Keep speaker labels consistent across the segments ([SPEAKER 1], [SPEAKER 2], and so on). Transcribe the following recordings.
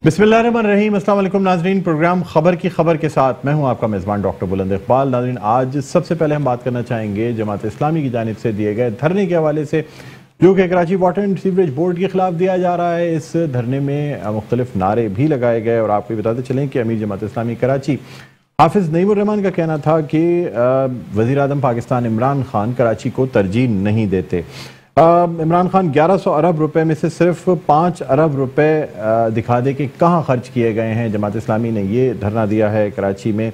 [SPEAKER 1] बिस्मिल्लाहिर्रहमानिर्रहीम। अस्सलाम वालेकुम नाज़रीन, प्रोग्राम खबर की खबर के साथ मैं हूं आपका मेज़बान डॉक्टर बुलंद इकबाल। नाज़रीन, आज सबसे पहले हम बात करना चाहेंगे जमात इस्लामी की जानिब से दिए गए धरने के हवाले से, जो कि Karachi water and sewerage board के खिलाफ दिया जा रहा है। इस धरने में मुख्तलिफ नारे भी लगाए गए और आपको बताते चलें कि अमीर जमात इस्लामी कराची हाफिज़ नईमुर रहमान का कहना था कि वज़ीर आज़म पाकिस्तान इमरान खान कराची को तरजीह नहीं देते। इमरान खान 1100 अरब रुपए में से सिर्फ 5 अरब रुपए दिखा दे कि कहाँ खर्च किए गए हैं। जमात इस्लामी ने ये धरना दिया है कराची में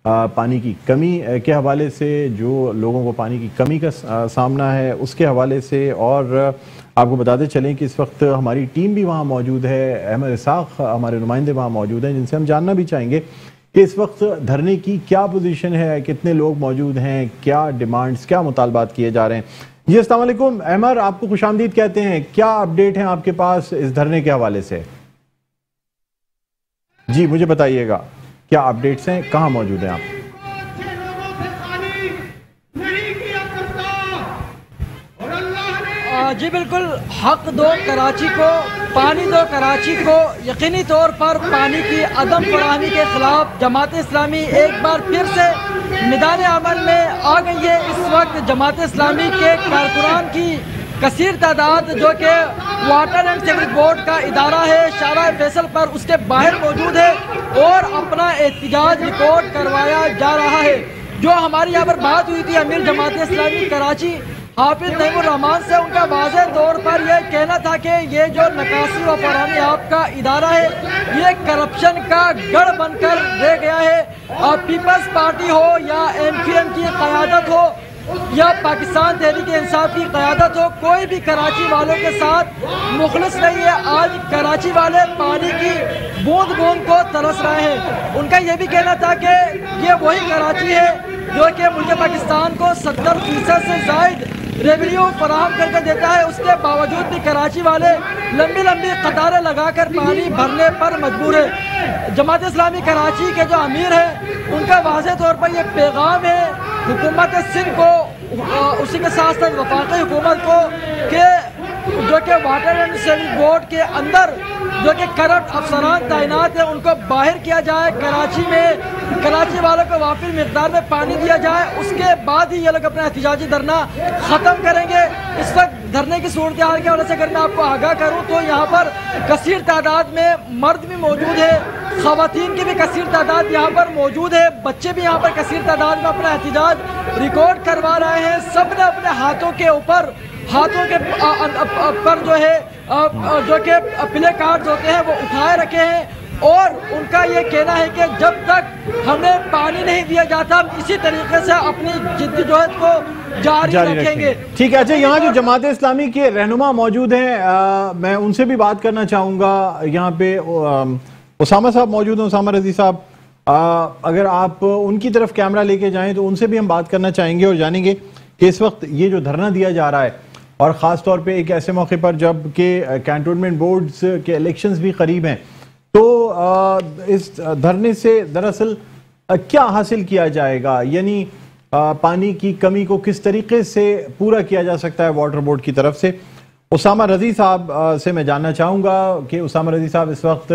[SPEAKER 1] पानी की कमी के हवाले से, जो लोगों को पानी की कमी का सामना है उसके हवाले से। और आपको बताते चलें कि इस वक्त हमारी टीम भी वहाँ मौजूद है, अहमद इसाक हमारे नुमाइंदे वहाँ मौजूद हैं, जिनसे हम जानना भी चाहेंगे कि इस वक्त धरने की क्या पोजीशन है, कितने लोग मौजूद हैं, क्या डिमांड्स, क्या मुतालबात किए जा रहे हैं। जी अस्सलाम वालेकुम अहमद, आपको खुशामदीद कहते हैं। क्या अपडेट हैं आपके पास इस धरने के हवाले से? जी मुझे बताइएगा क्या अपडेट्स हैं, कहाँ मौजूद हैं आप?
[SPEAKER 2] जी बिल्कुल, हक दो कराची को, पानी दो कराची को। यकीनी तौर पर पानी की अदम फराहमी के खिलाफ जमात इस्लामी एक बार फिर से मैदान अमल में आ गई है। इस वक्त जमात इस्लामी के कारकुनान की कसीर तादाद, जो कि वाटर एंड सीवरेज बोर्ड का इदारा है शारा फैसल पर, उसके बाहर मौजूद है और अपना एहतजाज रिकॉर्ड करवाया जा रहा है। जो हमारी यहाँ पर बात हुई थी अमीर जमात इस्लामी कराची हाफिज नईमुर रहमान से, उनका वाज़े तौर पर यह कहना था कि ये जो नकासी व फरहमी आपका इदारा है ये करप्शन का गढ़ बनकर रह गया है। पीपल्स पार्टी हो या MPN की क़यादत हो या पाकिस्तान तहरीक इंसाफ की क़यादत हो, कोई भी कराची वालों के साथ मुखलिस नहीं है। आज कराची वाले पानी की बूंद बूंद को तरस रहे हैं। उनका यह भी कहना था कि ये वही कराची है जो कि मुल्क पाकिस्तान को 70% से ज़ायद रेवेन्यू फराहम करके देता है। उसके बावजूद भी कराची वाले लंबी लंबी कतारें लगाकर पानी भरने पर मजबूर है। जमात इस्लामी कराची के जो अमीर हैं उनका वाज़े तौर पर यह पैगाम है हुकूमत सिंध को, उसी के साथ साथ वफाकी हुकूमत को, कि जो कि वाटर एंड सीवरेज बोर्ड के अंदर जो कि करप्ट अफसरान तैनात है उनको बाहर किया जाए। कराची वालों को वाफिर मिकदार में पानी दिया जाए, उसके बाद ही ये लोग अपना एहतजाजी धरना ख़त्म करेंगे। इस वक्त धरने की सूरत हाल के वजह से अगर मैं आपको आगाह करूँ तो यहाँ पर कसीर तादाद में मर्द भी मौजूद है, ख़वातीन की भी कसीर तादाद यहाँ पर मौजूद है, बच्चे भी यहाँ पर कसीर तादाद में अपना एहतजाज रिकॉर्ड करवा रहे हैं। सब ने अपने हाथों के पर जो है जो कि प्ले कार्ड होते हैं वो उठाए रखे हैं और उनका ये कहना है कि जब तक हमें पानी नहीं दिया जाता हम इसी तरीके से अपनी जिद्दोजहद को जारी रखेंगे।
[SPEAKER 1] ठीक है। अच्छा, यहाँ जो जमात इस्लामी के रहनुमा मौजूद हैं, मैं उनसे भी बात करना चाहूँगा। यहाँ पे उसामा साहब मौजूद हैं, उसामा रजी साहब। अगर आप उनकी तरफ कैमरा लेके जाएं तो उनसे भी हम बात करना चाहेंगे और जानेंगे कि इस वक्त ये जो धरना दिया जा रहा है और ख़ास तौर पे एक ऐसे मौके पर जब कि कैंटोनमेंट बोर्ड्स के इलेक्शंस भी करीब हैं, तो इस धरने से दरअसल क्या हासिल किया जाएगा, यानी पानी की कमी को किस तरीके से पूरा किया जा सकता है वाटर बोर्ड की तरफ से। उसामा रजी साहब से मैं जानना चाहूँगा कि उसामा रजी साहब इस वक्त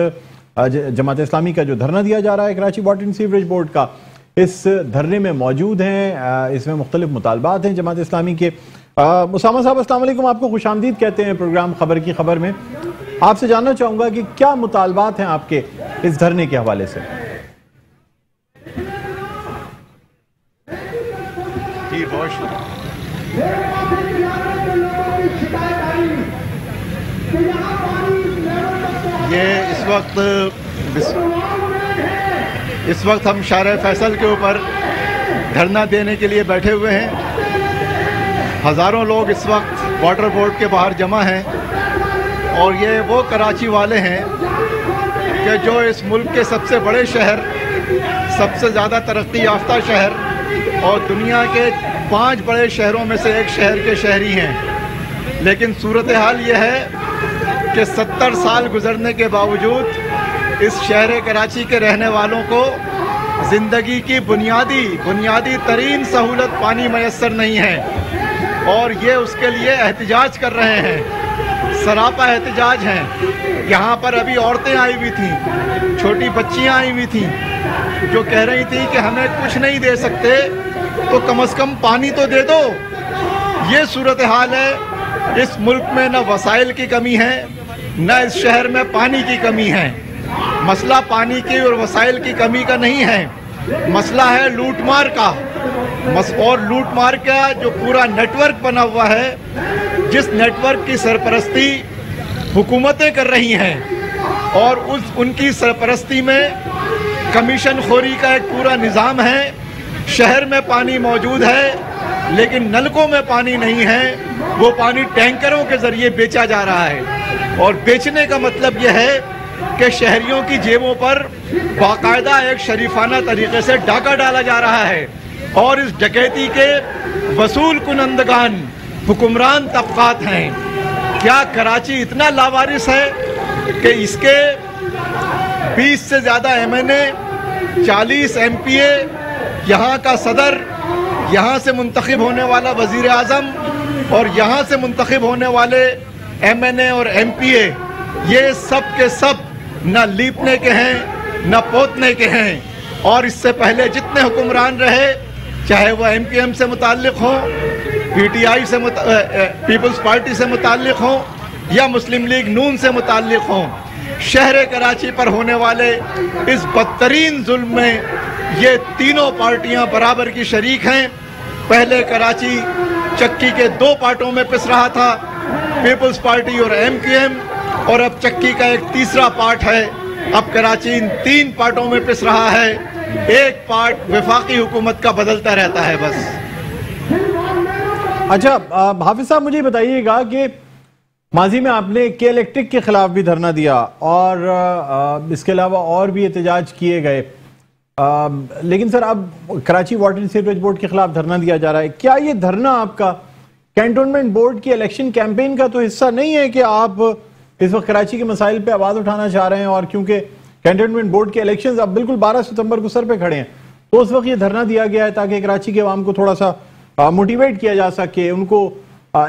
[SPEAKER 1] जमात इस्लामी का जो धरना दिया जा रहा है Karachi water and sewerage board का, इस धरने में मौजूद हैं, इसमें मुख्तलिफ मुतालबात हैं जमात इस्लामी के। उसामा साहब अस्सलाम वालेकुम, आपको खुशामदीद कहते हैं प्रोग्राम खबर की खबर में। आपसे जानना चाहूँगा कि क्या मुतालबात हैं आपके इस धरने के हवाले से?
[SPEAKER 3] जी बहुत ये इस वक्त हम शारा फैसल के ऊपर धरना देने के लिए बैठे हुए हैं। हज़ारों लोग इस वक्त वाटर बोर्ड के बाहर जमा हैं और ये वो कराची वाले हैं कि जो इस मुल्क के सबसे बड़े शहर, सबसे ज़्यादा तरक्की याफ्ता शहर और दुनिया के 5 बड़े शहरों में से एक शहर के शहरी हैं। लेकिन सूरत हाल ये है कि 70 साल गुजरने के बावजूद इस शहर कराची के रहने वालों को ज़िंदगी की बुनियादी तरीन सहूलत पानी मैसर नहीं है और ये उसके लिए एहतजाज कर रहे हैं। सरापा एहतजाज हैं। यहाँ पर अभी औरतें आई हुई थीं, छोटी बच्चियाँ आई हुई थीं, जो कह रही थी कि हमें कुछ नहीं दे सकते तो कम से कम पानी तो दे दो। ये सूरत हाल है। इस मुल्क में न वसाइल की कमी है, न इस शहर में पानी की कमी है। मसला पानी की और वसाइल की कमी का नहीं है, मसला है लूटमार का। और लूटमार का जो पूरा नेटवर्क बना हुआ है, जिस नेटवर्क की सरपरस्ती हुकूमतें कर रही हैं, और उनकी सरपरस्ती में कमीशन खोरी का एक पूरा निज़ाम है। शहर में पानी मौजूद है लेकिन नलकों में पानी नहीं है, वो पानी टैंकरों के ज़रिए बेचा जा रहा है। और बेचने का मतलब यह है कि शहरियों की जेबों पर बाकायदा एक शरीफाना तरीके से डाका डाला जा रहा है, और इस डकैती के वसूल कुनंदगान हुक्मरान तबकात हैं। क्या कराची इतना लावारिस है कि इसके 20 से ज़्यादा MNA, 40 MPA, यहाँ का सदर, यहाँ से मुंतखब होने वाला वज़ीर आज़म और यहाँ से मुंतखब होने वाले MNA और MPA, ये सब के सब न लीपने के हैं न पोतने के हैं। और इससे पहले जितने हुक्मरान रहे, चाहे वो MPM से मुताल्लिक़ हों, PTI से पीपल्स पार्टी से मुताल्लिक़ हों, या मुस्लिम लीग नून से मुताल्लिक़ हों, शहर कराची पर होने वाले इस बदतरीन जुल्म में ये तीनों पार्टियां बराबर की शरीक हैं। पहले कराची चक्की के 2 पार्टों में पिस रहा था, पीपल्स पार्टी और MQM, और अब चक्की का एक तीसरा पार्ट है। अब कराची इन 3 पार्टों में पिस रहा है। एक पार्ट वफाकी हुकूमत का बदलता रहता है बस।
[SPEAKER 1] अच्छा हाफिज साहब, मुझे बताइएगा कि माजी में आपने के इलेक्ट्रिक के खिलाफ भी धरना दिया और इसके अलावा और भी एहतजाज किए गए, लेकिन सर अब Karachi water and sewerage board के खिलाफ धरना दिया जा रहा है। क्या ये धरना आपका कैंटोनमेंट बोर्ड की इलेक्शन कैंपेन का तो हिस्सा नहीं है कि आप इस वक्त कराची के मसाइल पे आवाज उठाना चाह रहे हैं, और क्योंकि कैंटोनमेंट बोर्ड के इलेक्शंस अब बिल्कुल 12 सितंबर को सर पे खड़े हैं, तो उस वक्त ये धरना दिया गया है ताकि कराची के अवाम को थोड़ा सा मोटिवेट किया जा सके, उनको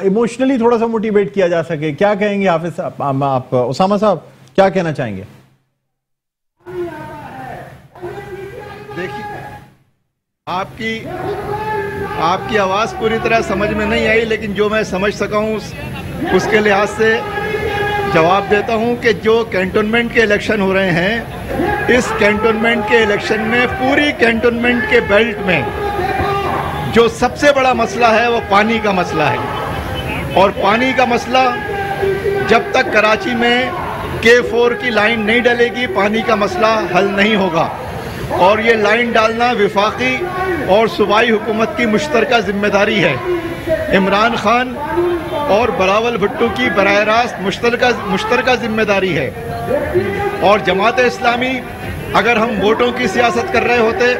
[SPEAKER 1] इमोशनली थोड़ा सा मोटिवेट किया जा सके। क्या कहेंगे हाफिज आप उसामा साहब, क्या कहना चाहेंगे?
[SPEAKER 3] देखिए, आपकी आवाज़ पूरी तरह समझ में नहीं आई, लेकिन जो मैं समझ सका हूँ उसके लिहाज से जवाब देता हूँ कि जो कैंटोनमेंट के इलेक्शन हो रहे हैं, इस कैंटोनमेंट के इलेक्शन में पूरी कैंटोनमेंट के बेल्ट में जो सबसे बड़ा मसला है वो पानी का मसला है। और पानी का मसला जब तक कराची में K4 की लाइन नहीं डलेगी, पानी का मसला हल नहीं होगा। और ये लाइन डालना वफाकी और सूबाई हुकूमत की मुश्तरका जिम्मेदारी है। इमरान खान और बिलावल भुट्टो की बराह रास्त मुश्तरका जिम्मेदारी है। और जमात इस्लामी, अगर हम वोटों की सियासत कर रहे होते,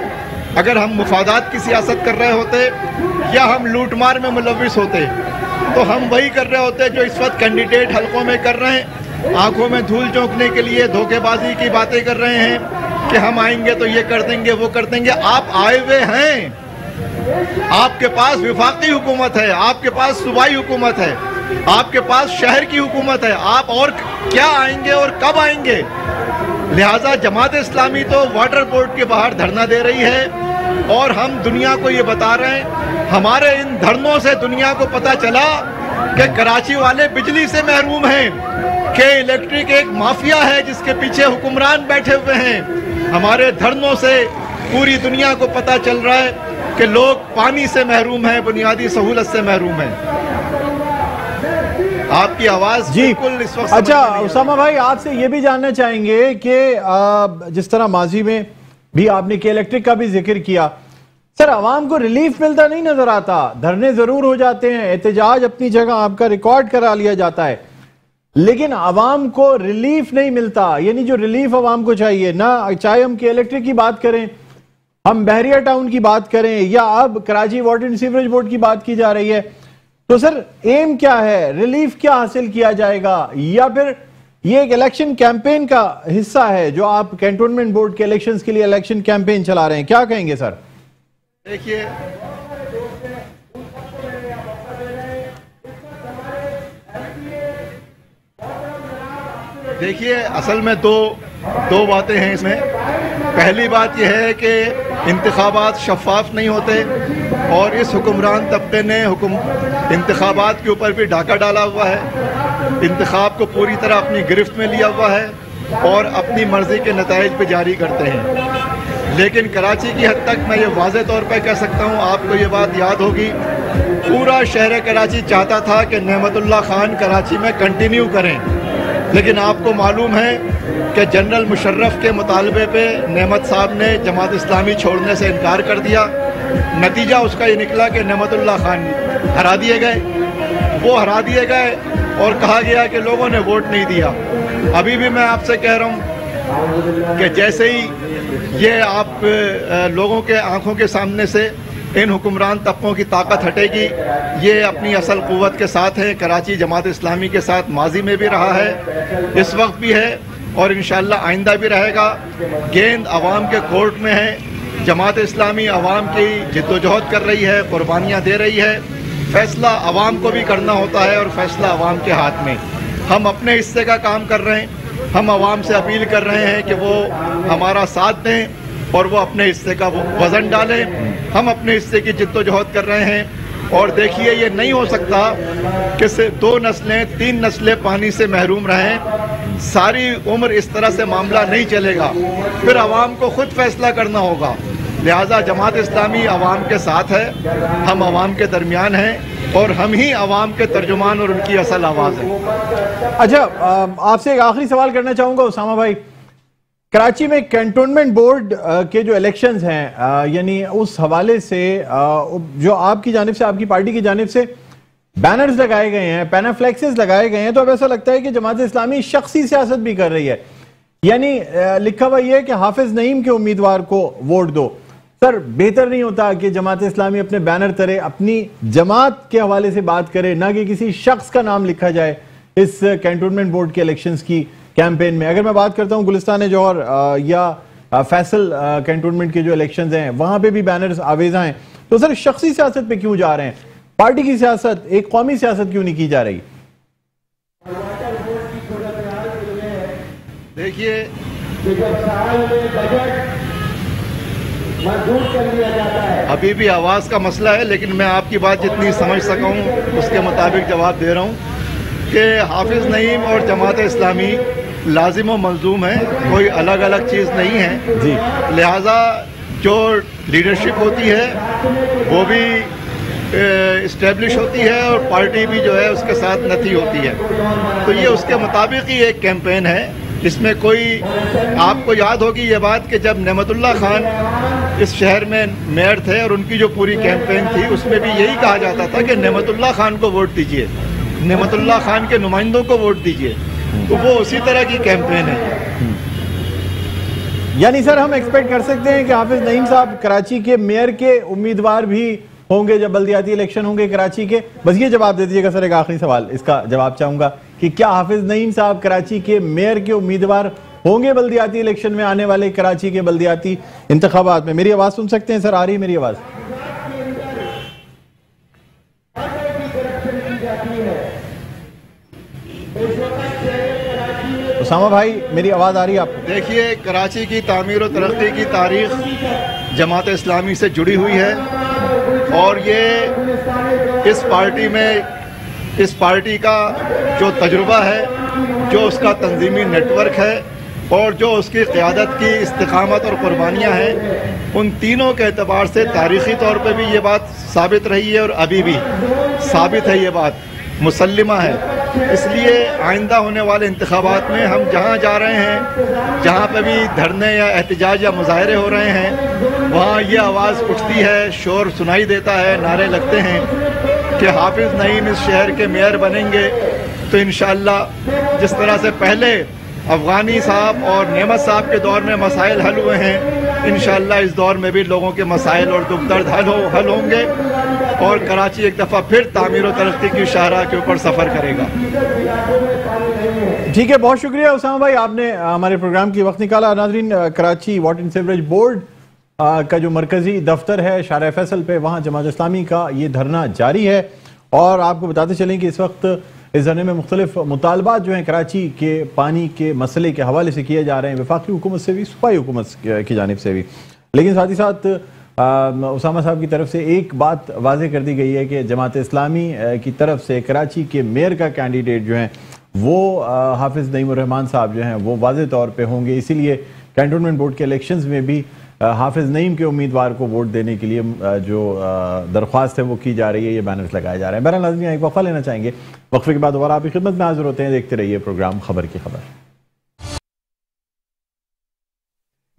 [SPEAKER 3] अगर हम मुफादात की सियासत कर रहे होते, या हम लूटमार में मुलविस होते, तो हम वही कर रहे होते जो इस वक्त कैंडिडेट हलकों में कर रहे हैं, आंखों में धूल झोंकने के लिए धोखेबाजी की बातें कर रहे हैं कि हम आएंगे तो ये कर देंगे, वो कर देंगे। आप आए हुए हैं, आपके पास वफाकी हुकूमत है, आपके पास सूबाई हुकूमत है, आपके पास शहर की हुकूमत है। आप और क्या आएंगे और कब आएंगे? लिहाजा जमात इस्लामी तो वाटर बोर्ड के बाहर धरना दे रही है, और हम दुनिया को ये बता रहे हैं, हमारे इन धरनों से दुनिया को पता चला कि कराची वाले बिजली से महरूम हैं, कि इलेक्ट्रिक एक माफिया है जिसके पीछे हुक्मरान बैठे हुए हैं। हमारे धरनों से पूरी दुनिया को पता चल रहा है कि लोग पानी से महरूम हैं, बुनियादी सहूलत से महरूम हैं। आपकी आवाज बिल्कुल इस वक्त।
[SPEAKER 1] अच्छा उसामा भाई, आपसे ये भी जानना चाहेंगे कि जिस तरह माजी में भी आपने के इलेक्ट्रिक का भी जिक्र किया, सर आवाम को रिलीफ मिलता नहीं नजर आता। धरने जरूर हो जाते हैं, एहतजाज अपनी जगह आपका रिकॉर्ड करा लिया जाता है, लेकिन आवाम को रिलीफ नहीं मिलता। यानी जो रिलीफ आवाम को चाहिए ना, चाहे हम के इलेक्ट्रिक की बात करें, हम बहरिया टाउन की बात करें, या अब Karachi water and sewerage board की बात की जा रही है, तो सर एम क्या है? रिलीफ क्या हासिल किया जाएगा, या फिर ये एक इलेक्शन कैंपेन का हिस्सा है जो आप कैंटोनमेंट बोर्ड के इलेक्शंस के लिए इलेक्शन कैंपेन चला रहे हैं? क्या कहेंगे सर?
[SPEAKER 3] देखिए, دیکھیے اصل میں دو باتیں ہیں اس میں. پہلی بات یہ ہے کہ انتخابات شفاف نہیں ہوتے اور اس حکمران طبقے نے انتخابات کے اوپر بھی ڈاکہ ڈالا ہوا ہے. انتخاب کو پوری طرح اپنی گرفت میں لیا ہوا ہے اور اپنی مرضی کے نتائج پہ جاری کرتے ہیں. لیکن کراچی کی حد تک میں یہ واضح طور پہ کہہ سکتا ہوں, آپ کو یہ بات یاد ہوگی, پورا شہر کراچی چاہتا تھا کہ نعمت اللہ خان کراچی میں کنٹینیو کریں, لیکن آپ کو معلوم ہے کہ جنرل مشرف کے مطالبے پہ نعمت صاحب نے جماعت اسلامی چھوڑنے سے انکار کر دیا. نتیجہ اس کا یہ نکلا کہ نعمت اللہ خان ہرا دیے گئے. وہ ہرا دیے گئے اور کہا گیا کہ لوگوں نے ووٹ نہیں دیا. ابھی بھی میں آپ سے کہہ رہا ہوں کہ جیسے ہی یہ آپ لوگوں کے آنکھوں کے سامنے سے ان حکمران طبقوں کی طاقت ہٹے گی, یہ اپنی اصل قوت کے ساتھ ہے. کراچی جماعت اسلامی کے ساتھ ماضی میں بھی رہا ہے, اس وقت بھی ہے اور انشاءاللہ آئندہ بھی رہے گا. گیند عوام کے کورٹ میں ہے. جماعت اسلامی عوام کی جد و جہد کر رہی ہے, قربانیاں دے رہی ہے. فیصلہ عوام کو بھی کرنا ہوتا ہے اور فیصلہ عوام کے ہاتھ میں. ہم اپنے حصے کا کام کر رہے ہیں. ہم عوام سے اپیل کر رہے ہیں کہ وہ ہمارا ساتھ دیں اور وہ اپنے حصے کا وزن ڈالیں. ہم اپنے حصے کی جد و جہد کر رہے ہیں. اور دیکھیے یہ نہیں ہو سکتا کہ 2 نسلیں 3 نسلیں پانی سے محروم رہیں. ساری عمر اس طرح سے معاملہ نہیں چلے گا. پھر عوام کو خود فیصلہ کرنا ہوگا. لہٰذا جماعت اسلامی عوام کے ساتھ ہے, ہم عوام کے درمیان ہیں اور ہم ہی عوام کے ترجمان اور ان کی اصل آواز ہے.
[SPEAKER 1] اچھا, آپ سے ایک آخری سوال کرنا چاہوں گا اسامہ بھائی. کراچی میں کینٹونمنٹ بورڈ کے جو الیکشنز ہیں, یعنی اس حوالے سے جو آپ کی جانب سے, آپ کی پارٹی کی جانب سے بینرز لگائے گئے ہیں, پینافلیکسز لگائے گئے ہیں, تو اب ایسا لگتا ہے کہ جماعت اسلامی شخصی سیاست بھی کر رہی ہے. یعنی لکھا ہوا یہ ہے کہ حافظ نعیم کے امیدوار کو ووٹ دو. سر, بہتر نہیں ہوتا کہ جماعت اسلامی اپنے بینر ترے اپنی جماعت کے حوالے سے بات کرے, نہ کہ کسی شخص کا نام لکھا جائے اس کینٹونمنٹ بورڈ کے الیکشنز کی کیمپین میں؟ اگر میں بات کرتا ہوں گلستان جوہر یا فیصل کینٹونمنٹ کے جو الیکشنز ہیں, وہاں پہ بھی بینرز آویزاں ہیں, تو سر شخصی سیاست پہ کیوں جا رہے ہیں؟ پارٹی کی سیاست, ایک قومی سیاست کیوں نہیں کی جا رہی؟
[SPEAKER 3] دیکھیے ابھی بھی آواز کا مسئلہ ہے, لیکن میں آپ کی بات جتنی سمجھ سکا ہوں اس کے مطابق جواب دے رہا ہوں کہ حافظ نعیم اور جماعت اسلامی لازم و ملزوم ہیں, کوئی الگ الگ چیز نہیں ہے
[SPEAKER 1] جی.
[SPEAKER 3] لہٰذا جو لیڈرشپ ہوتی ہے وہ بھی اسٹیبلش ہوتی ہے اور پارٹی بھی جو ہے اس کے ساتھ نتھی ہوتی ہے. تو یہ اس کے مطابق ہی ایک کیمپین ہے. اس میں کوئی, آپ کو یاد ہوگی یہ بات کہ جب نعمت اللہ خان اس شہر میں میئر تھے اور ان کی جو پوری کیمپین تھی اس میں بھی یہی کہا جاتا تھا کہ نعمت اللہ خان کو ووٹ دیجئے, نعمت اللہ خان کے نمائندوں کو ووٹ دیجئے. تو وہ اسی طرح کی کیمپین ہے.
[SPEAKER 1] یعنی سر ہم ایکسپیکٹ کر سکتے ہیں کہ حافظ نعیم صاحب کراچی کے میئر کے امیدوار بھی ہوں گے جب بلدیاتی الیکشن ہوں گے کراچی کے؟ بس یہ جواب دے دیجیے گا سر, ایک آخری سوال اس کا جواب چاہوں گا کہ کیا حافظ نعیم صاحب کراچی کے میئر کے امیدوار ہوں گے بلدیاتی الیکشن میں, آنے والے کراچی کے بلدیاتی انتخابات میں؟ میری آواز سن سکتے ہیں سر؟ آ رہی ہے میری آواز؟ اسامہ بھائی میری آواز آ رہی ہے آپ کو؟
[SPEAKER 3] دیکھیے کراچی کی تعمیر و ترقی کی تاریخ جماعت اسلامی سے جڑی ہوئی ہے اور یہ اس پارٹی میں, اس پارٹی کا جو تجربہ ہے, جو اس کا تنظیمی نیٹ ورک ہے اور جو اس کی قیادت کی استقامت اور قربانیاں ہیں, ان تینوں کے اعتبار سے تاریخی طور پہ بھی یہ بات ثابت رہی ہے اور ابھی بھی ثابت ہے, یہ بات مسلمہ ہے. اس لیے آئندہ ہونے والے انتخابات میں ہم جہاں جا رہے ہیں, جہاں پہ بھی دھرنے یا احتجاج یا مظاہرے ہو رہے ہیں, وہاں یہ آواز اٹھتی ہے, شور سنائی دیتا ہے, نعرے لگتے ہیں کہ حافظ نعیم اس شہر کے میئر بنیں گے تو انشاءاللہ جس طرح سے پہلے افغانی صاحب اور نعمت صاحب کے دور میں مسائل حل ہوئے ہیں, انشاءاللہ اس دور میں بھی لوگوں کے مسائل اور دکھ درد حل ہوں گے اور کراچی ایک دفعہ پھر تعمیر و ترقی کی شاہراہ کے اوپر سفر کرے گا.
[SPEAKER 1] ٹھیک ہے, بہت شکریہ اسامہ بھائی, آپ نے ہمارے پروگرام کی وقت نکالا. ناظرین, Karachi water and sewerage board کا جو مرکزی دفتر ہے شارع فیصل پہ, وہاں جماعت اسلامی کا یہ دھرنا جاری ہے اور آپ کو بتاتے چلیں کہ اس وقت इस धरने में मुख्तलिफ मुतालबात जो हैं कराची के पानी के मसले के हवाले से किए जा रहे हैं, वफाकी हुकूमत से भी, सूबाई हुकूमत की जानिब से भी। लेकिन साथ ही साथ उसामा साहब की तरफ से एक बात वाज़ेह कर दी गई है कि जमात इस्लामी की तरफ से कराची के मेयर का कैंडिडेट जो हैं वो हाफिज़ नईमुर रहमान साहब जो हैं वो वाज़ेह तौर पे होंगे, इसीलिए कैंटोनमेंट बोर्ड के इलेक्शंस में भी हाफिज़ नईम के उम्मीदवार को वोट देने के लिए जो दरख्वास्त है वो की जा रही है, ये बैनर्स लगाए जा रहे हैं। बहरहाल नाज़रीन, एक वक्फा लेना चाहेंगे, वक्फे के बाद दोबारा आपकी खिदमत में हाजिर होते हैं। देखते रहिए प्रोग्राम खबर की खबर।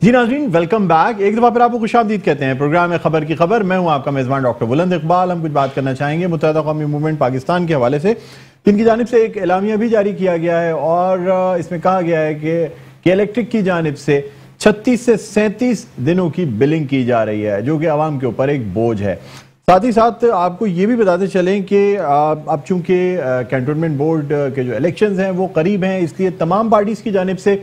[SPEAKER 1] जी नाज़रीन, वेलकम बैक। एक दफ़ा फिर आपको खुशामदीद कहते हैं। प्रोग्राम है खबर की खबर, मैं हूं आपका मेज़बान डॉक्टर बुलंद इकबाल। हम कुछ बात करना चाहेंगे मुत्तहिदा कौमी मूवमेंट पाकिस्तान के हवाले से, जिनकी जानिब से एक एलामिया भी जारी किया गया है और इसमें कहा गया है कि इलेक्ट्रिक की जानिब से 36 से 37 दिनों की बिलिंग की जा रही है, जो कि आवाम के ऊपर एक बोझ है। साथ ही साथ आपको ये भी बताते चलें कि अब चूंकि कैंटोनमेंट बोर्ड के जो इलेक्शंस हैं वो करीब हैं, इसलिए तमाम पार्टीज़ की जानिब से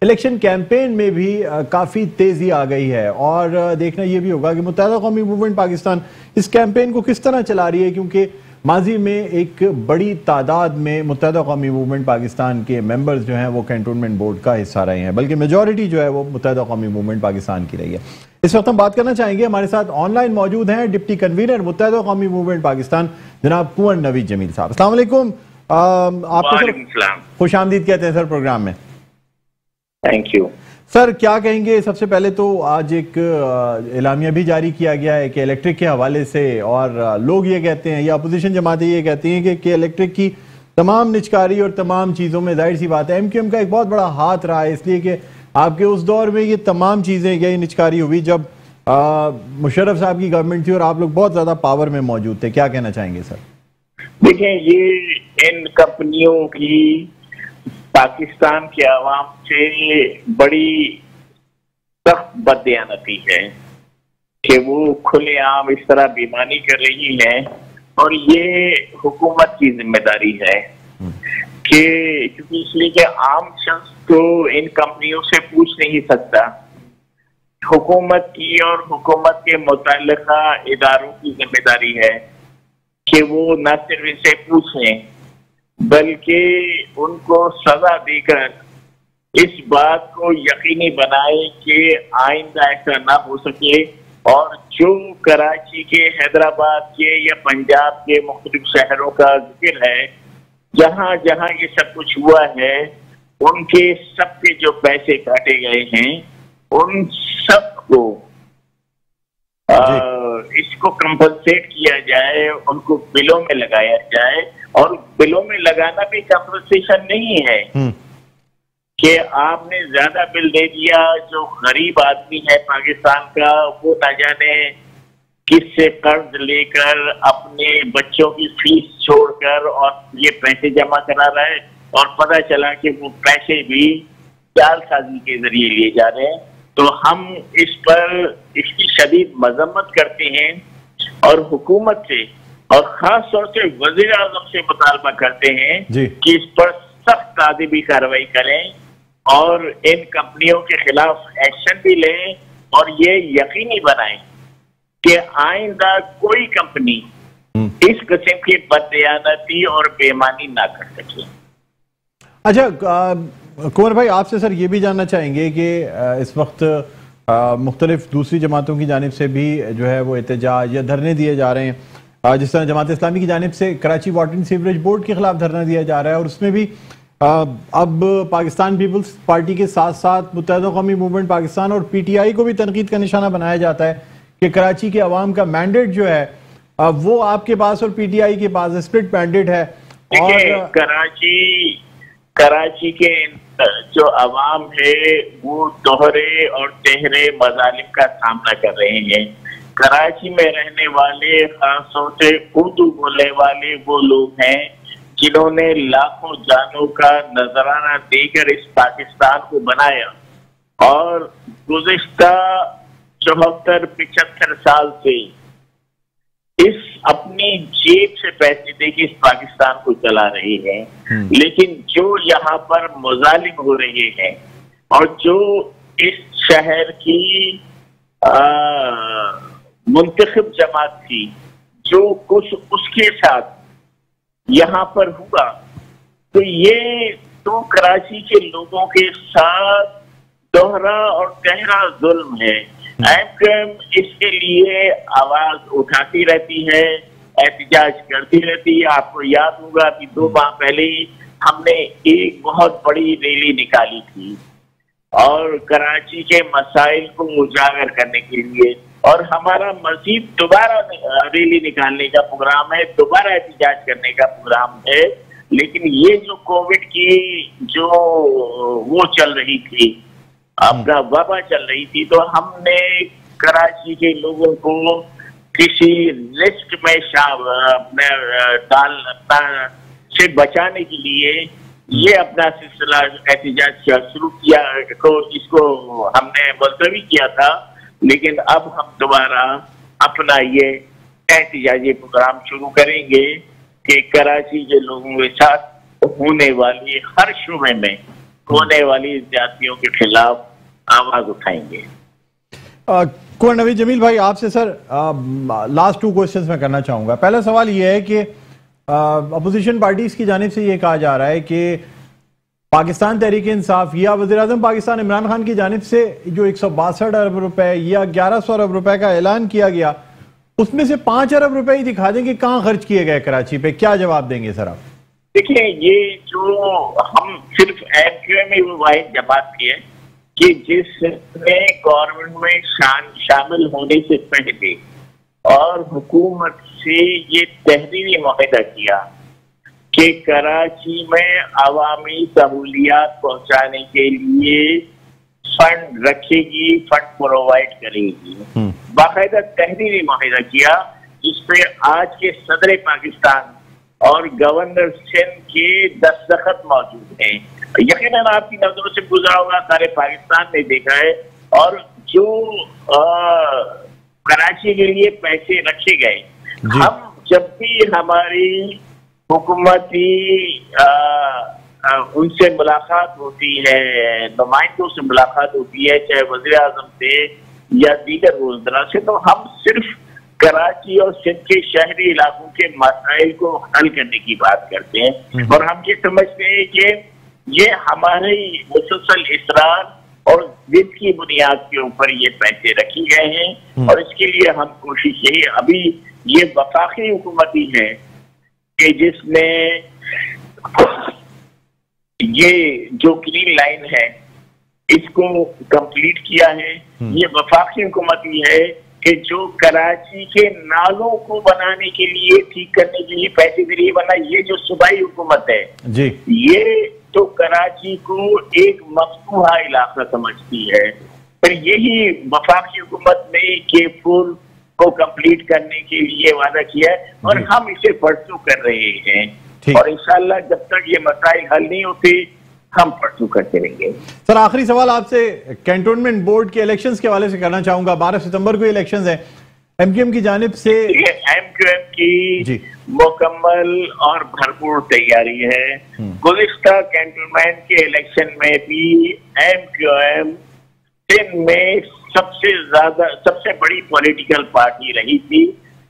[SPEAKER 1] इलेक्शन कैंपेन में भी काफ़ी तेज़ी आ गई है। और देखना ये भी होगा कि मुत्तहिदा कौमी मूवमेंट पाकिस्तान इस कैंपेन को किस तरह चला रही है, क्योंकि माजी में एक बड़ी तादाद में मुत्तहिदा कौमी मूवमेंट पाकिस्तान के मेंबर्स जो हैं वो कैंटोनमेंट बोर्ड का हिस्सा रहे हैं, बल्कि मेजॉरिटी जो है वो मुत्तहिदा कौमी मूवमेंट पाकिस्तान की रही है। इस वक्त हम बात करना चाहेंगे, हमारे साथ ऑनलाइन मौजूद हैं डिप्टी कन्वीनर मुत्तहिदा कौमी मूवमेंट पाकिस्तान जनाब कुंवर नवीद जमील साहब। अस्सलाम वालेकुम, आपको खुश आमदीद कहते हैं सर प्रोग्राम में।
[SPEAKER 4] थैंक यू
[SPEAKER 1] सर, क्या कहेंगे? सबसे पहले तो आज एक एलामिया भी जारी किया गया है कि इलेक्ट्रिक के हवाले से, और लोग ये कहते हैं या अपोजिशन जमातें ये कहती हैं कि इलेक्ट्रिक की तमाम निचकारी और तमाम चीज़ों में जाहिर सी बात है एमक्यूएम का एक बहुत बड़ा हाथ रहा है, इसलिए कि आपके उस दौर में ये तमाम चीज़ें यही निचकारी हुई जब मुशर्रफ साहब की गवर्नमेंट थी और आप लोग बहुत ज़्यादा पावर में मौजूद थे। क्या कहना चाहेंगे सर?
[SPEAKER 4] देखें, ये इन कंपनियों की पाकिस्तान के अवाम से बड़ी सख्त बददियानती है कि वो खुलेआम इस तरह बेईमानी कर रही है, और ये हुकूमत की जिम्मेदारी है कि क्योंकि इसलिए कि आम शख्स तो इन कंपनियों से पूछ नहीं सकता, हुकूमत की और हुकूमत के मुतल्लिका इदारों की जिम्मेदारी है कि वो न सिर्फ इनसे पूछें बल्कि उनको सजा देकर इस बात को यकीनी बनाए कि आइंदा ऐसा ना हो सके, और जो कराची के, हैदराबाद के या पंजाब के मुख्तलिफ शहरों का जिक्र है, जहां जहां ये सब कुछ हुआ है, उनके सबके जो पैसे काटे गए हैं उन सबको इसको कंपनसेट किया जाए, उनको बिलों में लगाया जाए। और बिलों में लगाना भी कंपनसेशन नहीं है कि आपने ज्यादा बिल दे दिया, जो गरीब आदमी है पाकिस्तान का वो न जाने किससे कर्ज लेकर अपने बच्चों की फीस छोड़कर और ये पैसे जमा करा रहा है, और पता चला कि वो पैसे भी जालसाजी के जरिए लिए जा रहे हैं। तो हम इस पर इसकी शदीद मजम्मत करते हैं और हुकूमत से और खास तौर से वजीर आजम से मुतालबा करते हैं कि इस पर सख्त तादीबी कार्रवाई करें और इन कंपनियों के खिलाफ एक्शन भी लें, और ये यकीनी बनाएं कि आइंदा कोई कंपनी इस किस्म की बददियानती और बेईमानी ना कर सके।
[SPEAKER 1] अच्छा कुंवर भाई, आपसे सर ये भी जानना चाहेंगे कि इस वक्त मुख्तलिफ दूसरी जमातों की जानिब से भी जो है वो एहतजाज या धरने दिए जा रहे हैं, जिस तरह जमात इस्लामी की जानिब से Karachi water and sewerage board के खिलाफ धरना दिया जा रहा है, और उसमें भी अब पाकिस्तान पीपल्स पार्टी के साथ साथ मुत्तहिदा कौमी मूवमेंट पाकिस्तान और पीटीआई को भी तनकीद का निशाना बनाया जाता है कि कराची के अवाम का मैंडेट जो है वो आपके पास और पीटीआई के पास स्प्लिट मैंडेट है।
[SPEAKER 4] और कराची के जो अवाम है वो दोहरे और तेहरे मजालिम का सामना कर रहे हैं। कराची में रहने वाले खासतौर से उर्दू बोलने वाले वो लोग हैं जिन्होंने लाखों जानों का नजराना देकर इस पाकिस्तान को बनाया, और गुज़िश्ता 74-75 साल से इस अपनी जेब से पैसे देके इस पाकिस्तान को चला रहे हैं। लेकिन जो यहाँ पर मुजालिम हो रहे हैं और जो इस शहर की मुंतखब जमात थी, जो कुछ उसके साथ यहाँ पर हुआ, तो ये तो कराची के लोगों के साथ दोहरा और गहरा जुल्म है। एमक्यूएम इसके लिए आवाज उठाती रहती है, एहतजाज करती रहती है। आपको याद होगा कि 2 माह पहले हमने एक बहुत बड़ी रैली निकाली थी और कराची के मसाइल को उजागर करने के लिए, और हमारा मजीद दोबारा रैली निकालने का प्रोग्राम है, दोबारा एहतजाज करने का प्रोग्राम है। लेकिन ये जो कोविड की जो वो चल रही थी, अपना वबा चल रही थी, तो हमने कराची के लोगों को किसी लिस्ट में से बचाने के लिए ये अपना सिलसिला एहतजाज शुरू किया, इसको हमने मुलतवी किया था। लेकिन अब हम दोबारा अपना ये एहतजाजी प्रोग्राम शुरू करेंगे कि कराची के लोगों के साथ होने वाली हर शूबे में होने वाली ज्यादतियों के खिलाफ आवाज उठाएंगे।
[SPEAKER 1] कुंवर नवीद जमील भाई, आपसे सर लास्ट 2 क्वेश्चंस मैं करना चाहूंगा। पहला सवाल ये है कि अपोजिशन पार्टीज की जानिब से ये कहा जा रहा है कि पाकिस्तान तहरीक इंसाफ या वज़ीर-ए-आज़म पाकिस्तान इमरान खान की जानिब से जो 162 अरब रुपए या 1100 अरब रुपए का ऐलान किया गया, उसमें से 5 अरब रुपए ही दिखा दें कि कहाँ खर्च किए गए कराची पे, क्या जवाब देंगे सर आप?
[SPEAKER 4] देखिए, ये जो हम सिर्फ एमक्यूएम में वो वाहिद जमात की है कि जिसने गवर्नमेंट में शामिल होने से पहले और हुकूमत से ये तहरीरी मुआहदा किया कि कराची में अवामी सहूलियात पहुंचाने के लिए फंड रखेगी, फंड प्रोवाइड करेगी। बाकायदा तहरीरी मुआहदा किया जिसपे आज के सदर पाकिस्तान और गवर्नर सिंध के दस्तखत मौजूद हैं। यकीनन आपकी नजरों से गुजरा होगा, सारे पाकिस्तान ने देखा है। और जो कराची के लिए पैसे रखे गए, हम जब भी हमारी हुकूमती उनसे मुलाकात होती है, नुमाइंदों से मुलाकात होती है, चाहे वज़ीर-ए-आज़म से या दीगर वज़रा से, तो हम सिर्फ कराची और सिंध के शहरी इलाकों के मसाइल को हल करने की बात करते हैं। और हम ये समझते हैं कि ये हमारे मुसलसल इसरार और जिद की बुनियाद के ऊपर ये पैसे रखे गए हैं। और इसके लिए हम कोशिश यही, अभी ये वफाकी हुकूमती है कि जिसने ये जो ग्रीन लाइन है इसको कंप्लीट किया है। ये वफाकी हुकूमती है कि जो कराची के नालों को बनाने के लिए, ठीक करने के लिए पैसे दे रही है, वरना ये जो सूबाई हुकूमत है जी, ये तो कराची को एक मफतूहा इलाका समझती है। फिर यही वफाकी हुकूमत ने केफुल को कंप्लीट करने के लिए वादा किया है और हम इसे परसू कर रहे हैं। और इंशाअल्लाह जब तक ये मसाइल हल नहीं होते हम परसू करते रहेंगे।
[SPEAKER 1] सर, आखिरी सवाल आपसे कैंटोनमेंट बोर्ड के इलेक्शंस के हवाले से करना चाहूंगा। 12 सितंबर को इलेक्शंस है, एमक्यूएम की जानिब से
[SPEAKER 4] एमक्यूएम की मुकम्मल और भरपूर तैयारी है। गुज़िश्ता कैंटोनमेंट के इलेक्शन में भी एमक्यूएम सिंध में सबसे बड़ी पॉलिटिकल पार्टी रही थी,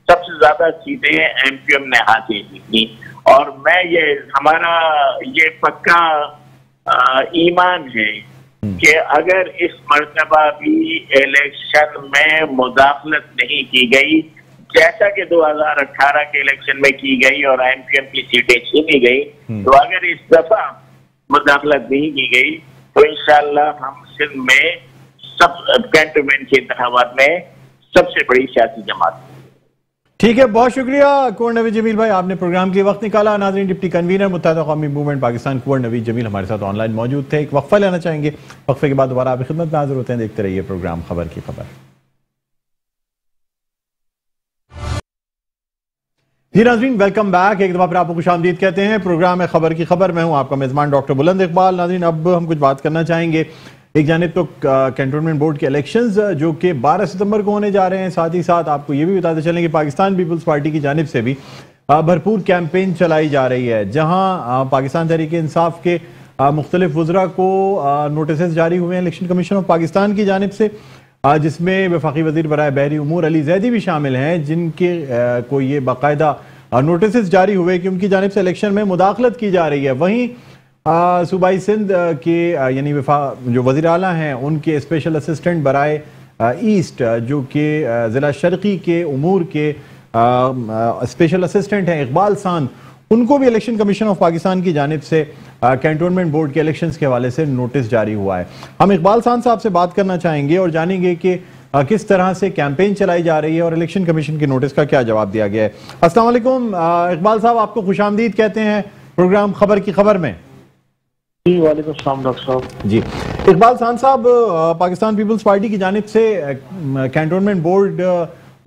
[SPEAKER 4] सबसे ज्यादा सीटें एमक्यूएम ने हासिल की थी। और मैं हमारा ये पक्का ईमान है कि अगर इस मर्तबा भी इलेक्शन में मुदाखलत नहीं की गई, जैसा कि 2018 के इलेक्शन में की गई और एमक्यूएम की सीटें छीनी गई, तो अगर इस दफा मुदाखलत नहीं की गई तो इंशाअल्लाह हम सिंध में सब कैंटोनमेंट के इंतखाबात में सबसे बड़ी सियासी जमात।
[SPEAKER 1] ठीक है, बहुत शुक्रिया कुंवर नवीद जमील भाई, आपने प्रोग्राम के वक्त निकाला। नाज़रीन, डिप्टी कन्वीनर मुत्तहिदा कौमी मूवमेंट पाकिस्तान कुंवर नवीद जमील हमारे साथ ऑनलाइन मौजूद थे। एक वक्फा लेना चाहेंगे, वक्फे के बाद दोबारा आपकी खिदमत में हाजिर होते हैं। देखते रहिए प्रोग्राम खबर की खबर। जी नाज़रीन, वेलकम बैक। एक दफा फिर आपको खुशामदीद कहते हैं। प्रोग्राम है खबर की खबर, मैं हूं आपका मेजबान डॉक्टर बुलंद इकबाल। नाज़रीन, अब हम कुछ बात करना चाहेंगे। एक जानिब तो कैंटोनमेंट बोर्ड के इलेक्शंस जो कि 12 सितंबर को होने जा रहे हैं, साथ ही साथ आपको ये भी बताते चलें कि पाकिस्तान पीपल्स पार्टी की जानिब से भी भरपूर कैंपेन चलाई जा रही है, जहां पाकिस्तान तहरीक इंसाफ के मुख्तलिफ वज़रा को नोटिस जारी हुए हैं इलेक्शन कमीशन ऑफ पाकिस्तान की जानिब से, जिसमें वफाकी वज़ीर बराए बहरी उमूर अली ज़ैदी भी शामिल हैं, जिनके को ये बाकायदा नोटिस जारी हुए कि उनकी जानिब से इलेक्शन में मुदाखलत की जा रही है। वहीं सूबाई सिंध के यानी जो वज़ीर आला हैं उनके स्पेशल असिस्टेंट बराए ईस्ट जो कि ज़िला शर्की के उमूर के स्पेशल असिस्टेंट हैं इकबाल सांद, उनको भी इलेक्शन कमीशन ऑफ पाकिस्तान की जानिब से कैंटोनमेंट बोर्ड के इलेक्शंस के हवाले से नोटिस जारी हुआ है। हम इकबाल सांद साहब से बात करना चाहेंगे और जानेंगे कि किस तरह से कैंपेन चलाई जा रही है और इलेक्शन कमीशन के नोटिस का क्या जवाब दिया गया है। अस्सलाम वालेकुम इकबाल साहब, आपको खुशामदीद कहते हैं प्रोग्राम खबर की खबर में।
[SPEAKER 5] जी वालेकुम सलाम डॉक्टर साहब।
[SPEAKER 1] जी इकबाल सांद साहब, पाकिस्तान पीपल्स पार्टी की जानिब से कैंटोनमेंट बोर्ड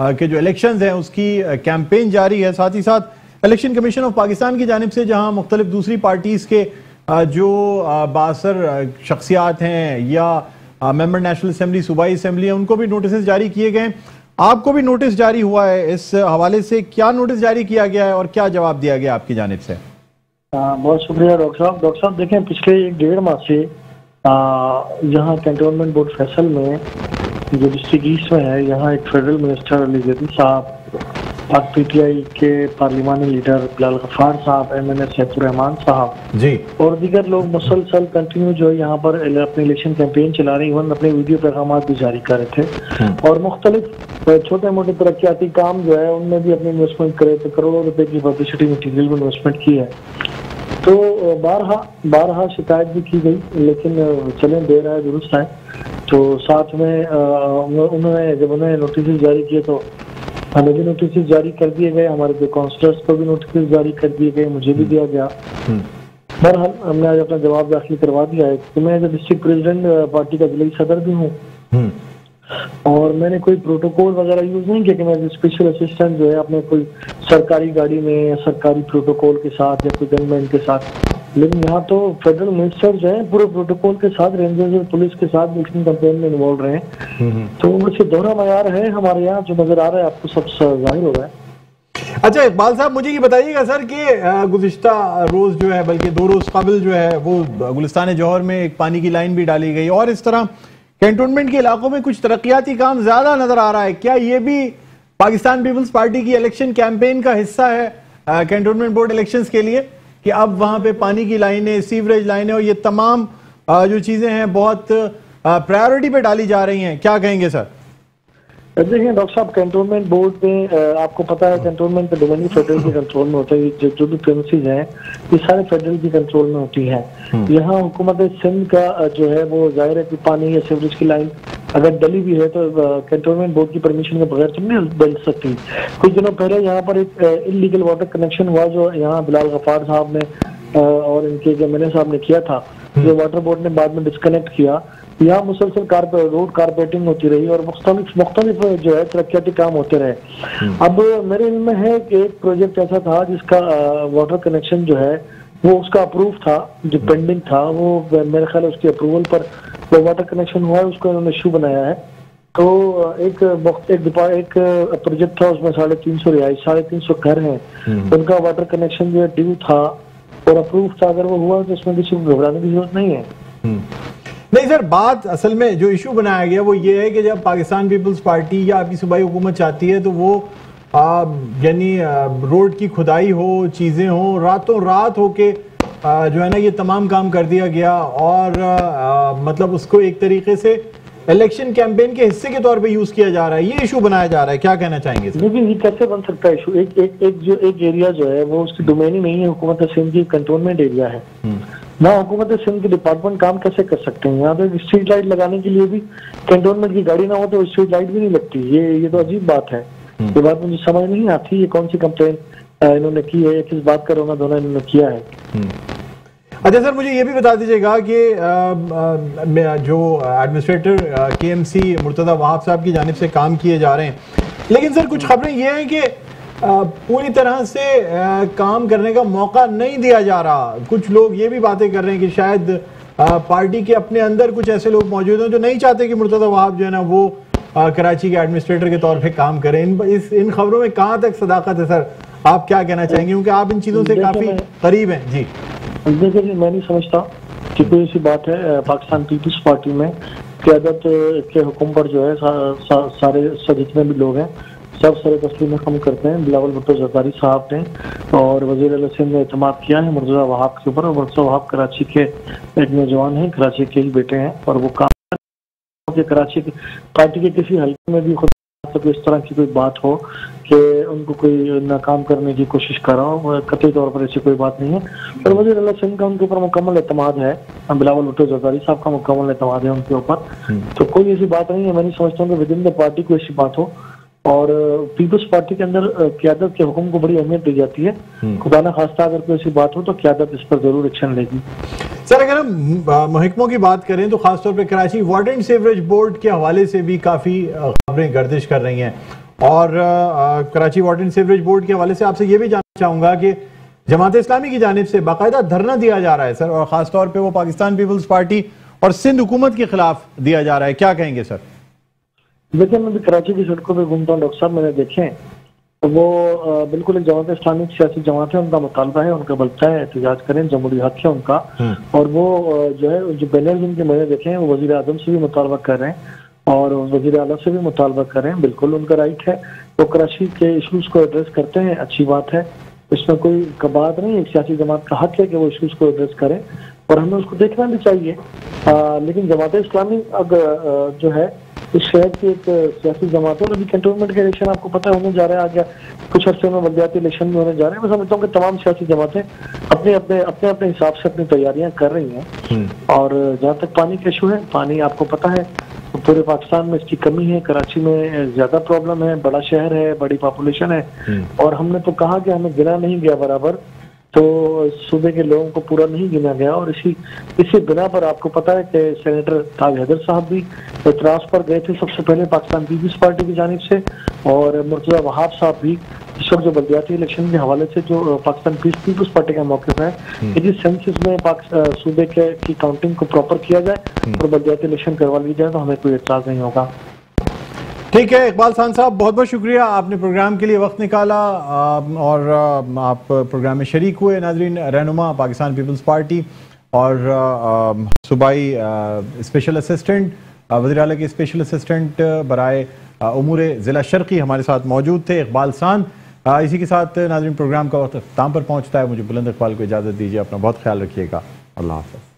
[SPEAKER 1] के जो इलेक्शंस हैं उसकी कैंपेन जारी है, साथ ही साथ इलेक्शन कमीशन ऑफ पाकिस्तान की जानिब से जहां मुख्तलिफ दूसरी पार्टीज़ के जो बासर शख्सियात हैं या मेंबर नेशनल असेंबली, सूबाई असेंबली है, उनको भी नोटिस जारी किए गए। आपको भी नोटिस जारी हुआ है, इस हवाले से क्या नोटिस जारी किया गया है और क्या जवाब दिया गया आपकी जानिब से?
[SPEAKER 5] बहुत शुक्रिया डॉक्टर साहब। डॉक्टर साहब देखें, पिछले 1.5 माह से यहाँ कैंटोनमेंट बोर्ड फैसल में जो डिस्ट्रिक्ट ईस्ट में है, यहाँ एक फेडरल मिनिस्टर अली जदीद साहब, पीटीआई के पार्लिमानी लीडर बिलाल गफ्फार साहब, MNA सैफुर रहमान साहब
[SPEAKER 1] जी और
[SPEAKER 5] दीगर लोग मुसलसल कंटिन्यू जो है यहाँ पर अपनी इलेक्शन कैंपेन चला रहे हैं, अपने वीडियो पैगाम भी जारी कर रहे थे और मुख्तलिफ छोटे मोटे तरक्याती काम जो है उनमें भी अपनी इन्वेस्टमेंट करे थे। करोड़ों रुपए की पब्लिसिटी मटीरियल में इन्वेस्टमेंट की है। तो बारहा शिकायत भी की गई, लेकिन चलें देर आए दुरुस्त आए। तो साथ में उन्होंने जब उन्हें नोटिस जारी किए तो हमें भी नोटिस जारी कर दिए गए, हमारे जो काउंसलर्स को भी नोटिस जारी कर दिए गए, मुझे भी दिया गया। बहरहाल हमने आज अपना जवाब दाखिल करवा दिया है कि मैं जो डिस्ट्रिक्ट प्रेसिडेंट पार्टी का जिला सदर भी हूँ और मैंने कोई प्रोटोकॉल वगैरह यूज नहीं किया कि मैं स्पेशल असिस्टेंट जो है अपने कोई सरकारी गाड़ी में या सरकारी प्रोटोकॉल के साथ या कोई गनमैन के साथ, लेकिन यहाँ तो फेडरल मिनिस्टर जो है पूरे प्रोटोकॉल के साथ, रेंजर्स और पुलिस के साथ इलेक्शन कैंपेन में इन्वॉल्व रहे हैं। तो वैसे दोहरा मयार है हमारे यहाँ जो नजर आ रहा है, आपको सब जाहिर हो रहा है।
[SPEAKER 1] अच्छा इकबाल साहब, मुझे ये बताइएगा सर कि गुज़िश्ता रोज जो है, बल्कि 2 रोज कबल जो है, वो गुलिस्तान जौहर में एक पानी की लाइन भी डाली गई और इस तरह कैंटोनमेंट के इलाकों में कुछ तरक्याती काम ज्यादा नजर आ रहा है। क्या ये भी पाकिस्तान पीपल्स पार्टी की इलेक्शन कैंपेन का हिस्सा है कैंटोनमेंट बोर्ड इलेक्शंस के लिए कि अब वहां पे पानी की लाइनें, सीवरेज लाइनें और ये तमाम जो चीजें हैं बहुत प्रायोरिटी पे डाली जा रही हैं? क्या कहेंगे सर?
[SPEAKER 5] देखिए डॉक्टर साहब, कैंटोनमेंट बोर्ड में आपको पता है कैंटोनमेंट का डोमेन फेडरल के कंट्रोल में होता है। जो भी प्रेमिसेस हैं ये सारे फेडरल के कंट्रोल में होती हैं। यहाँ हुकूमत सिंध का जो है वो जाहिर है कि पानी या सीवरेज की लाइन अगर डली भी है तो कैंटोनमेंट बोर्ड की परमिशन के बगैर तो नहीं डल सकती। कुछ दिनों पहले यहाँ पर एक इलीगल वाटर कनेक्शन हुआ जो यहाँ बिलाल गफ्फार साहब ने और इनके MNA साहब ने किया था, जो वाटर बोर्ड ने बाद में डिस्कनेक्ट किया। यहाँ मुसलसल रोड कारपेटिंग होती रही और मुख्तलिफ जो है तरक्याती काम होते रहे। अब मेरे इल्म में है कि एक प्रोजेक्ट ऐसा था जिसका वाटर कनेक्शन जो है वो उसका अप्रूव था, जो पेंडिंग था, वो मेरे ख्याल उसकी अप्रूवल पर वो वाटर कनेक्शन हुआ है, उसको इन्होंने इशू बनाया है। तो एक प्रोजेक्ट था उसमें 350 रिहाइश, 350 घर हैं, उनका वाटर कनेक्शन जो है ड्यू था और अप्रूव था। अगर वो हुआ तो उसमें किसी को घबराने की जरूरत नहीं है।
[SPEAKER 1] नहीं सर, बात असल में जो इशू बनाया गया वो ये है कि जब पाकिस्तान पीपल्स पार्टी या आपकी सूबाई हुकूमत चाहती है तो वो यानी रोड की खुदाई हो, चीज़ें हो, रातों रात हो के जो है ना ये तमाम काम कर दिया गया और मतलब उसको एक तरीके से इलेक्शन कैंपेन के हिस्से के तौर पे यूज किया जा रहा है, ये इशू बनाया जा रहा है। क्या कहना चाहेंगे?
[SPEAKER 5] लेकिन ये कैसे बन सकता है इशू? एक एरिया जो है वो उसकी डोमेन ही नहीं है, हुकूमत सिंध की कंटोनमेंट एरिया है ना। हुकूमत सिंध के डिपार्टमेंट काम कैसे कर सकते हैं? यहाँ पे स्ट्रीट लाइट लगाने के लिए भी कैंटोनमेंट की गाड़ी ना हो तो स्ट्रीट लाइट भी नहीं लगती। ये तो अजीब बात है। ये बात मुझे समझ नहीं आती, ये कौन सी कंप्लेन इन्होंने की है, किस बात का रोना धोना इन्होंने किया है।
[SPEAKER 1] अच्छा सर, मुझे ये भी बता दीजिएगा कि जो एडमिनिस्ट्रेटर KMC मुर्तज़ा वहाब साहब की जानिब से काम किए जा रहे हैं, लेकिन सर कुछ खबरें ये हैं कि पूरी तरह से काम करने का मौका नहीं दिया जा रहा। कुछ लोग ये भी बातें कर रहे हैं कि शायद पार्टी के अपने अंदर कुछ ऐसे लोग मौजूद हैं जो नहीं चाहते कि मुर्तज़ा वहाब जो है ना वो कराची के एडमिनिस्ट्रेटर के तौर पे काम करें। इन खबरों में कहाँ तक सदाकत है सर? आप क्या कहना चाहेंगे, क्योंकि आप इन चीज़ों से काफ़ी करीब हैं? जी
[SPEAKER 5] देखिए, मैं नहीं समझता कि कोई ऐसी बात है पाकिस्तान पीपल्स पार्टी में क़यादत के हुक्म पर जो है सारे जितने भी लोग हैं सब सर तस्लीम हम करते हैं। बिलावल भुट्टो जरदारी साहब ने और वज़ीर आला सिंध ने एतमाद किया है मुर्तज़ा वहाब के ऊपर। और मुर्तज़ा वहाब कराची के एक नौजवान हैं, कराची के ही बेटे हैं और वो काम के कराची की पार्टी के किसी हल्के में भी खुद तक इस तरह की कोई बात हो कि उनको कोई नाकाम करने की कोशिश कर रहा हो, कतई तौर पर ऐसी कोई बात नहीं है। और वज़ीर आला सिंध का उनके ऊपर मुकम्मल एतमाद है, बिलावल भुट्टो जरदारी साहब का मुकम्मल एतमाद है उनके ऊपर। तो कोई ऐसी बात नहीं है। मैं नहीं समझता हूँ कि विद इन द पार्टी कोई ऐसी बात हो। और पीपल्स पार्टी के अंदर क़यादत के हुक्म को बड़ी अहमियत दी जाती है। खुदा न खास्ता अगर कोई ऐसी बात हो तो क़यादत इस पर जरूर एक्शन लेगी।
[SPEAKER 1] सर अगर हम महकमों की बात करें तो खासतौर पर Karachi water and sewerage board के हवाले से भी काफ़ी खबरें गर्दिश कर रही हैं। और Karachi water and sewerage board के हवाले से आपसे ये भी जानना चाहूँगा कि जमात इस्लामी की जानिब से बाकायदा धरना दिया जा रहा है सर, और ख़ासतौर पर वो पाकिस्तान पीपल्स पार्टी और सिंध हुकूमत के खिलाफ दिया जा रहा है, क्या कहेंगे सर?
[SPEAKER 5] देखिए, मैं भी कराची की सड़कों पे घूमता हूँ डॉक्टर साहब, मैंने देखे तो वो बिल्कुल एक जमात इस्लामी सियासी जमात है, उनका मुतालबा है, उनका बनता है एहतजाज करें, जमहूरी हक है उनका। और वो जो है जो बैनर जिनके मैंने देखे हैं वो वज़ीर आज़म से भी मुतालबा कर रहे हैं और वज़ीर आला से भी मुतालबा कर रहे हैं। बिल्कुल उनका राइट है, वो कराची के इशूज़ को एड्रेस करते हैं, अच्छी बात है, इसमें कोई बात नहीं। एक सियासी जमात का हक है कि वो इशूज़ को एड्रेस करें और हमें उसको देखना भी चाहिए। लेकिन जमात इस्लामी अगर जो है इस शहर की एक सियासी जमात है और अभी कैंटोनमेंट के इलेक्शन आपको पता होने जा रहा है, आगे कुछ अर्से में बलदियाती इलेक्शन भी होने जा रहे हैं। मैं समझता हूँ कि तमाम सियासी जमातें अपने अपने हिसाब से अपनी तैयारियां कर रही हैं। और जहाँ तक पानी का इशू है, पानी आपको पता है पूरे पाकिस्तान में इसकी कमी है, कराची में ज्यादा प्रॉब्लम है, बड़ा शहर है, बड़ी पॉपुलेशन है। और हमने तो कहा कि हमें गिना नहीं गया बराबर, तो सूबे के लोगों को पूरा नहीं गिना गया। और इसी बिना पर आपको पता है कि सेनेटर ताज हैदर साहब भी एतराज पर गए थे सबसे पहले पाकिस्तान पीपल्स पार्टी की जानिब से, और मुर्तज़ा वहाब साहब भी इस वक्त जो बलदियाती इलेक्शन के हवाले से जो पाकिस्तान पीपल्स पार्टी का मौक़िफ़ है कि जिस सेंसस में सूबे की काउंटिंग को प्रॉपर किया जाए और बलदियाती इलेक्शन करवा ली जाए तो हमें कोई एतराज़ नहीं होगा।
[SPEAKER 1] ठीक है इकबाल खान साहब, बहुत बहुत शुक्रिया, आपने प्रोग्राम के लिए वक्त निकाला और आप प्रोग्राम में शरीक हुए। नाजरीन, रहनुमा पाकिस्तान पीपल्स पार्टी और सूबाई स्पेशल असिस्टेंट वज़ीर आला के स्पेशल असिस्टेंट बराए उमूर ज़िला शर्क़ी हमारे साथ मौजूद थे, इकबाल खान। इसी के साथ नाजरीन प्रोग्राम का वक्त अख्ताम पर पहुँचता है। मुझे बुलंद इकबाल को इजाज़त दीजिए, अपना बहुत ख्याल रखिएगा, अल्लाह हाफ़िज़।